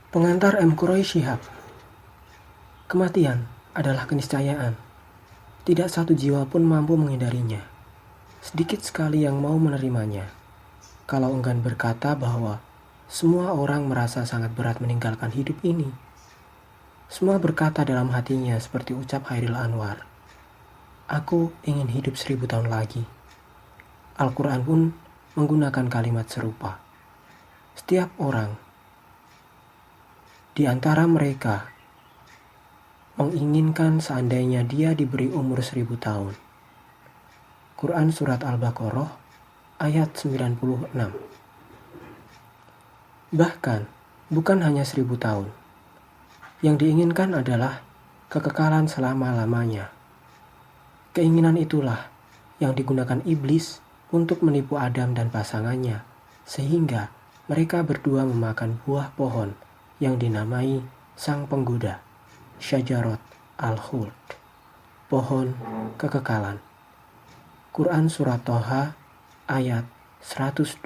Pengantar M. Quraisy Shihab. Kematian adalah keniscayaan. Tidak satu jiwa pun mampu menghindarinya. Sedikit sekali yang mau menerimanya. Kalau enggan berkata bahwa semua orang merasa sangat berat meninggalkan hidup ini. Semua berkata dalam hatinya seperti ucap Hairil Anwar. Aku ingin hidup 1000 tahun lagi. Al-Quran pun menggunakan kalimat serupa. Setiap orang di antara mereka menginginkan seandainya dia diberi umur 1000 tahun. Quran Surat Al-Baqarah ayat 96. Bahkan bukan hanya 1000 tahun. Yang diinginkan adalah kekekalan selama-lamanya. Keinginan itulah yang digunakan iblis untuk menipu Adam dan pasangannya, sehingga mereka berdua memakan buah pohon yang dinamai sang penggoda, Syajarat Al-Khuld, pohon kekekalan. Quran Surat Toha ayat 120.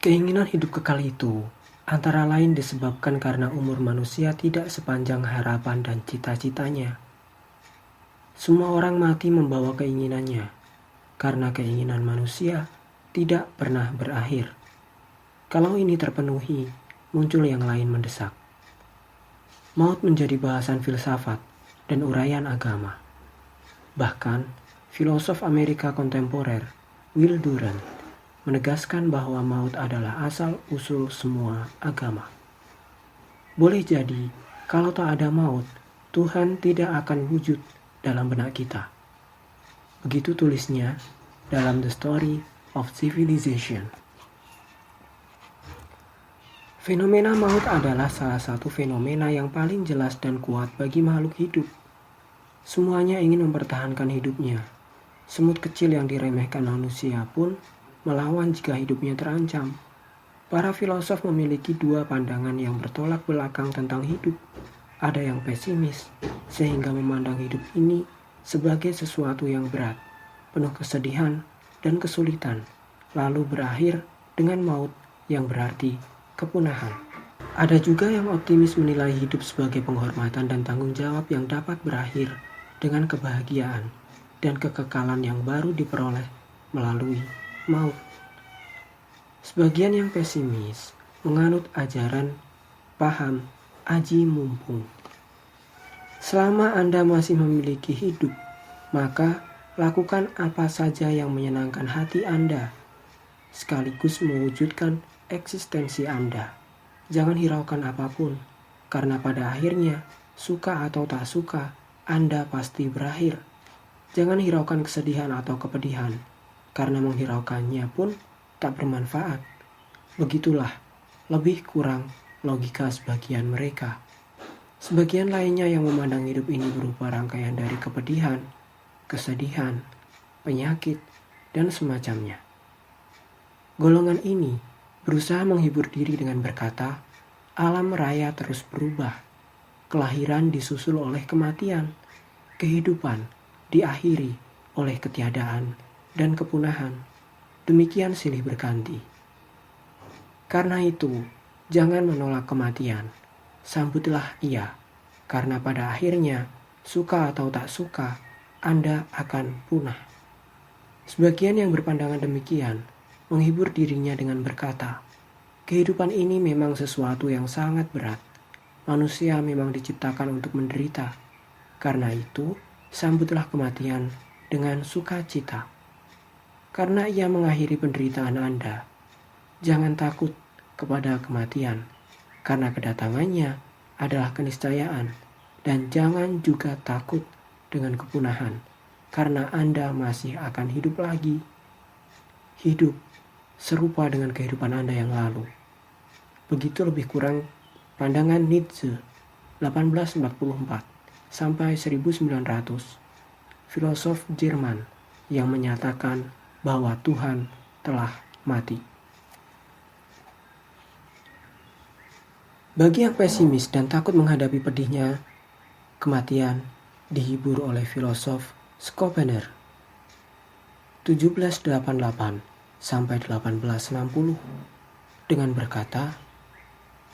Keinginan hidup kekal itu antara lain disebabkan karena umur manusia tidak sepanjang harapan dan cita-citanya. Semua orang mati membawa keinginannya, karena keinginan manusia tidak pernah berakhir. Kalau ini terpenuhi, muncul yang lain mendesak. Maut menjadi bahasan filsafat dan uraian agama. Bahkan, filosof Amerika kontemporer Will Durant menegaskan bahwa maut adalah asal-usul semua agama. Boleh jadi, kalau tak ada maut, Tuhan tidak akan wujud dalam benak kita. Begitu tulisnya dalam The Story of Civilization. Fenomena maut adalah salah satu fenomena yang paling jelas dan kuat bagi makhluk hidup. Semuanya ingin mempertahankan hidupnya. Semut kecil yang diremehkan manusia pun melawan jika hidupnya terancam. Para filosof memiliki dua pandangan yang bertolak belakang tentang hidup. Ada yang pesimis, sehingga memandang hidup ini sebagai sesuatu yang berat, penuh kesedihan dan kesulitan, lalu berakhir dengan maut yang berarti kepunahan. Ada juga yang optimis menilai hidup sebagai penghormatan dan tanggung jawab yang dapat berakhir dengan kebahagiaan dan kekekalan yang baru diperoleh melalui maut. Sebagian yang pesimis menganut ajaran paham aji mumpung. Selama Anda masih memiliki hidup, maka lakukan apa saja yang menyenangkan hati Anda, sekaligus mewujudkan eksistensi Anda. Jangan hiraukan apapun, karena pada akhirnya, suka atau tak suka, Anda pasti berakhir. Jangan hiraukan kesedihan atau kepedihan, karena menghiraukannya pun tak bermanfaat. Begitulah lebih kurang logika sebagian mereka. Sebagian lainnya yang memandang hidup ini berupa rangkaian dari kepedihan, kesedihan, penyakit, dan semacamnya. Golongan ini berusaha menghibur diri dengan berkata, alam raya terus berubah. Kelahiran disusul oleh kematian. Kehidupan diakhiri oleh ketiadaan dan kepunahan. Demikian silih berganti. Karena itu, jangan menolak kematian. Sambutlah ia, karena pada akhirnya, suka atau tak suka, Anda akan punah. Sebagian yang berpandangan demikian menghibur dirinya dengan berkata, kehidupan ini memang sesuatu yang sangat berat. Manusia memang diciptakan untuk menderita. Karena itu, sambutlah kematian dengan sukacita. Karena ia mengakhiri penderitaan Anda. Jangan takut kepada kematian, karena kedatangannya adalah keniscayaan. Dan jangan juga takut dengan kepunahan, karena Anda masih akan hidup lagi. Hidup serupa dengan kehidupan Anda yang lalu. Begitu lebih kurang pandangan Nietzsche 1844 sampai 1900, filosof Jerman yang menyatakan bahwa Tuhan telah mati. Bagi yang pesimis dan takut menghadapi pedihnya kematian, dihibur oleh filosof Schopenhauer 1788 sampai 1860. dengan berkata,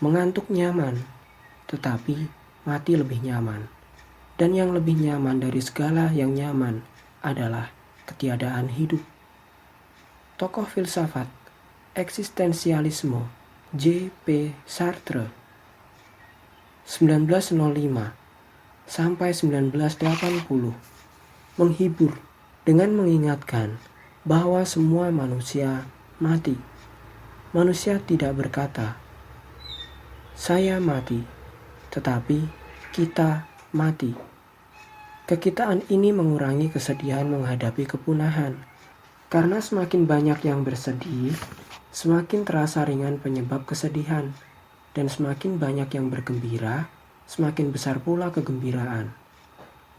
mengantuk nyaman, tetapi mati lebih nyaman. Dan yang lebih nyaman dari segala yang nyaman adalah ketiadaan hidup. Tokoh filsafat eksistensialisme J.P. Sartre 1905 sampai 1980 menghibur dengan mengingatkan bahwa semua manusia mati. Manusia tidak berkata, "Saya mati," tetapi kita mati. Kekitaan ini mengurangi kesedihan menghadapi kepunahan, karena semakin banyak yang bersedih, semakin terasa ringan penyebab kesedihan, dan semakin banyak yang bergembira, semakin besar pula kegembiraan.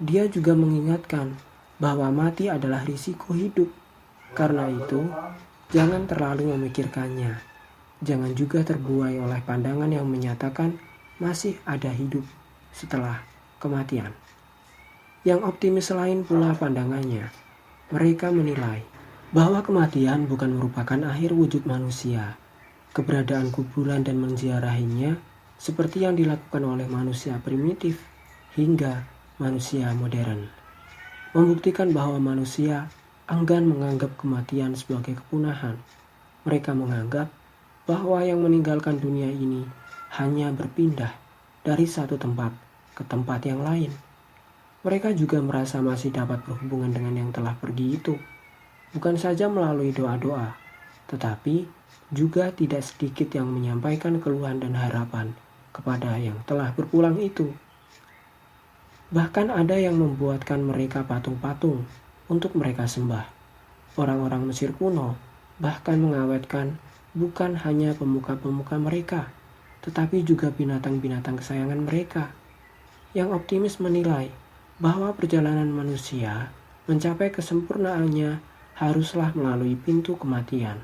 Dia juga mengingatkan bahwa mati adalah risiko hidup. Karena itu, jangan terlalu memikirkannya. Jangan juga terbuai oleh pandangan yang menyatakan masih ada hidup setelah kematian. Yang optimis lain pula pandangannya. Mereka menilai bahwa kematian bukan merupakan akhir wujud manusia. Keberadaan kuburan dan menziarahinya seperti yang dilakukan oleh manusia primitif hingga manusia modern, membuktikan bahwa manusia enggan menganggap kematian sebagai kepunahan. Mereka menganggap bahwa yang meninggalkan dunia ini hanya berpindah dari satu tempat ke tempat yang lain. Mereka juga merasa masih dapat berhubungan dengan yang telah pergi itu, bukan saja melalui doa-doa, tetapi juga tidak sedikit yang menyampaikan keluhan dan harapan kepada yang telah berpulang itu. Bahkan ada yang membuatkan mereka patung-patung untuk mereka sembah. Orang-orang Mesir kuno bahkan mengawetkan bukan hanya pemuka-pemuka mereka, tetapi juga binatang-binatang kesayangan mereka. Yang optimis menilai bahwa perjalanan manusia mencapai kesempurnaannya haruslah melalui pintu kematian.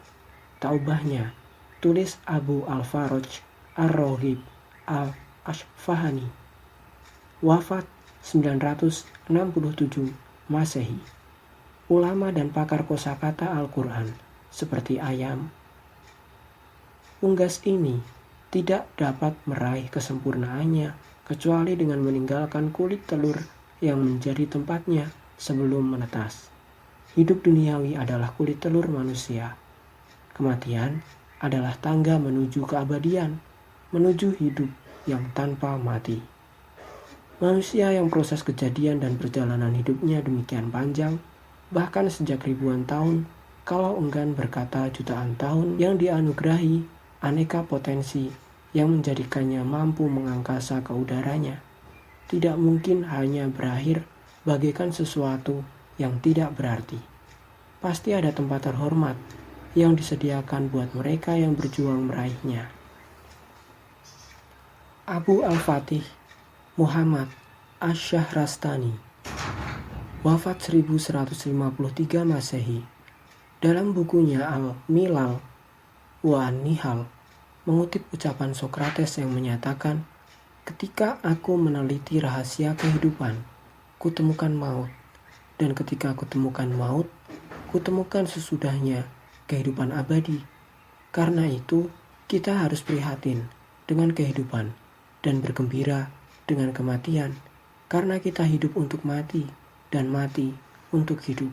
Tak ubahnya, tulis Abu Al-Faraj Ar-Raghib Al-Asfahani, wafat 967 Masehi, ulama dan pakar kosakata Al-Quran seperti ayam. Unggas ini tidak dapat meraih kesempurnaannya kecuali dengan meninggalkan kulit telur yang menjadi tempatnya sebelum menetas. Hidup duniawi adalah kulit telur manusia. Kematian adalah tangga menuju keabadian, menuju hidup yang tanpa mati. Manusia yang proses kejadian dan perjalanan hidupnya demikian panjang, bahkan sejak ribuan tahun, kalau enggan berkata jutaan tahun yang dianugerahi aneka potensi yang menjadikannya mampu mengangkasa ke udaranya, tidak mungkin hanya berakhir bagaikan sesuatu yang tidak berarti. Pasti ada tempat terhormat yang disediakan buat mereka yang berjuang meraihnya. Abu Al-Fatih Muhammad Asy-Syahrastani, wafat 1153 Masehi, dalam bukunya Al-Milal wa An-Nihal mengutip ucapan Sokrates yang menyatakan, "Ketika aku meneliti rahasia kehidupan, kutemukan maut, dan ketika kutemukan maut, kutemukan sesudahnya kehidupan abadi. Karena itu, kita harus prihatin dengan kehidupan dan bergembira dengan kematian, karena kita hidup untuk mati dan mati untuk hidup."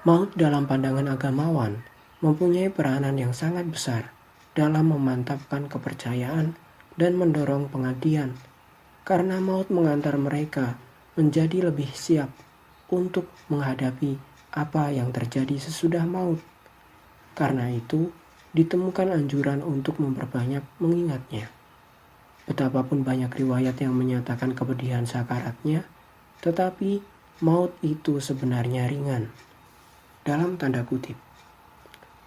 Maut dalam pandangan agamawan mempunyai peranan yang sangat besar dalam memantapkan kepercayaan dan mendorong pengabdian, karena maut mengantar mereka menjadi lebih siap untuk menghadapi apa yang terjadi sesudah maut. Karena itu, ditemukan anjuran untuk memperbanyak mengingatnya. Betapapun banyak riwayat yang menyatakan kepedihan sakaratnya, tetapi maut itu sebenarnya ringan, dalam tanda kutip.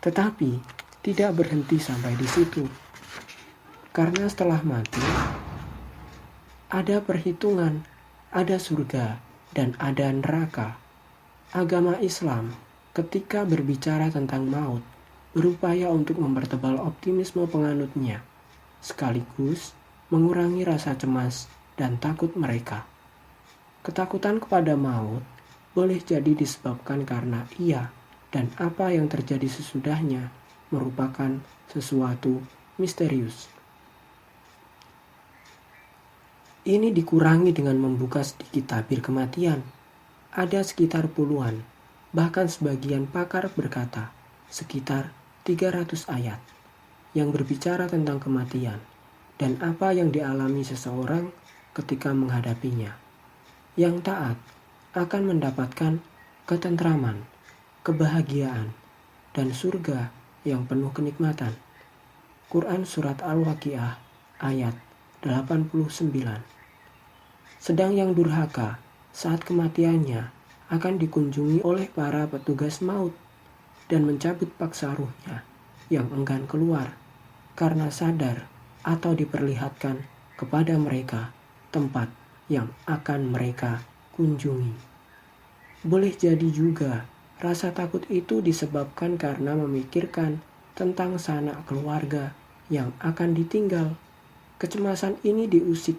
Tetapi tidak berhenti sampai di situ. Karena setelah mati, ada perhitungan, ada surga, dan ada neraka. Agama Islam ketika berbicara tentang maut berupaya untuk mempertebal optimisme penganutnya, sekaligus mengurangi rasa cemas dan takut mereka. Ketakutan kepada maut boleh jadi disebabkan karena ia dan apa yang terjadi sesudahnya merupakan sesuatu misterius. Ini dikurangi dengan membuka sedikit tabir kematian. Ada sekitar puluhan, bahkan sebagian pakar berkata sekitar 300 ayat yang berbicara tentang kematian dan apa yang dialami seseorang ketika menghadapinya. Yang taat akan mendapatkan ketentraman, kebahagiaan, dan surga yang penuh kenikmatan. Quran Surat Al-Waqiah ayat 89. Sedang yang durhaka saat kematiannya akan dikunjungi oleh para petugas maut dan mencabut paksa ruhnya yang enggan keluar karena sadar atau diperlihatkan kepada mereka tempat yang akan mereka kunjungi. Boleh jadi juga rasa takut itu disebabkan karena memikirkan tentang sanak keluarga yang akan ditinggal. Kecemasan ini diusik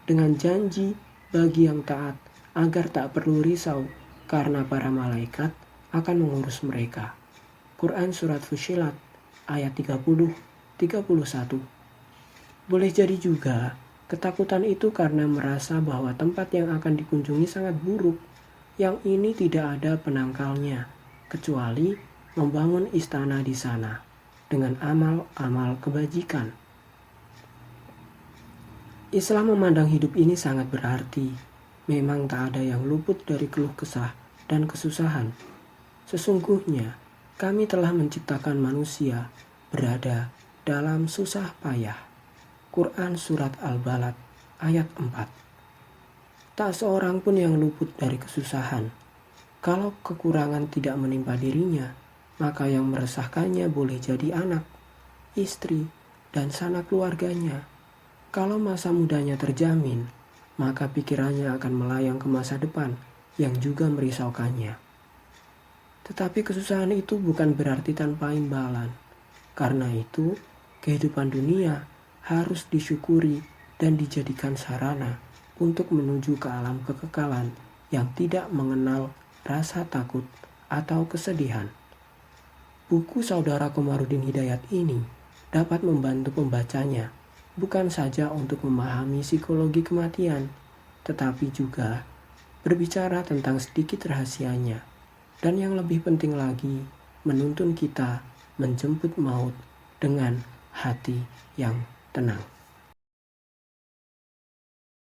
dengan janji bagi yang taat agar tak perlu risau karena para malaikat akan mengurus mereka. Quran Surat Fussilat ayat 30-31. Boleh jadi juga ketakutan itu karena merasa bahwa tempat yang akan dikunjungi sangat buruk. Yang ini tidak ada penangkalnya kecuali membangun istana di sana dengan amal-amal kebajikan. Islam memandang hidup ini sangat berarti. Memang tak ada yang luput dari keluh kesah dan kesusahan. Sesungguhnya, kami telah menciptakan manusia berada dalam susah payah. Quran Surat Al-Balad ayat 4. Tak seorang pun yang luput dari kesusahan. Kalau kekurangan tidak menimpa dirinya, maka yang meresahkannya boleh jadi anak, istri, dan sanak keluarganya. Kalau masa mudanya terjamin, maka pikirannya akan melayang ke masa depan yang juga merisaukannya. Tetapi kesusahan itu bukan berarti tanpa imbalan. Karena itu, kehidupan dunia harus disyukuri dan dijadikan sarana untuk menuju ke alam kekekalan yang tidak mengenal rasa takut atau kesedihan. Buku Saudara Komarudin Hidayat ini dapat membantu pembacanya bukan saja untuk memahami psikologi kematian, tetapi juga berbicara tentang sedikit rahasianya, dan yang lebih penting lagi, menuntun kita menjemput maut dengan hati yang tenang.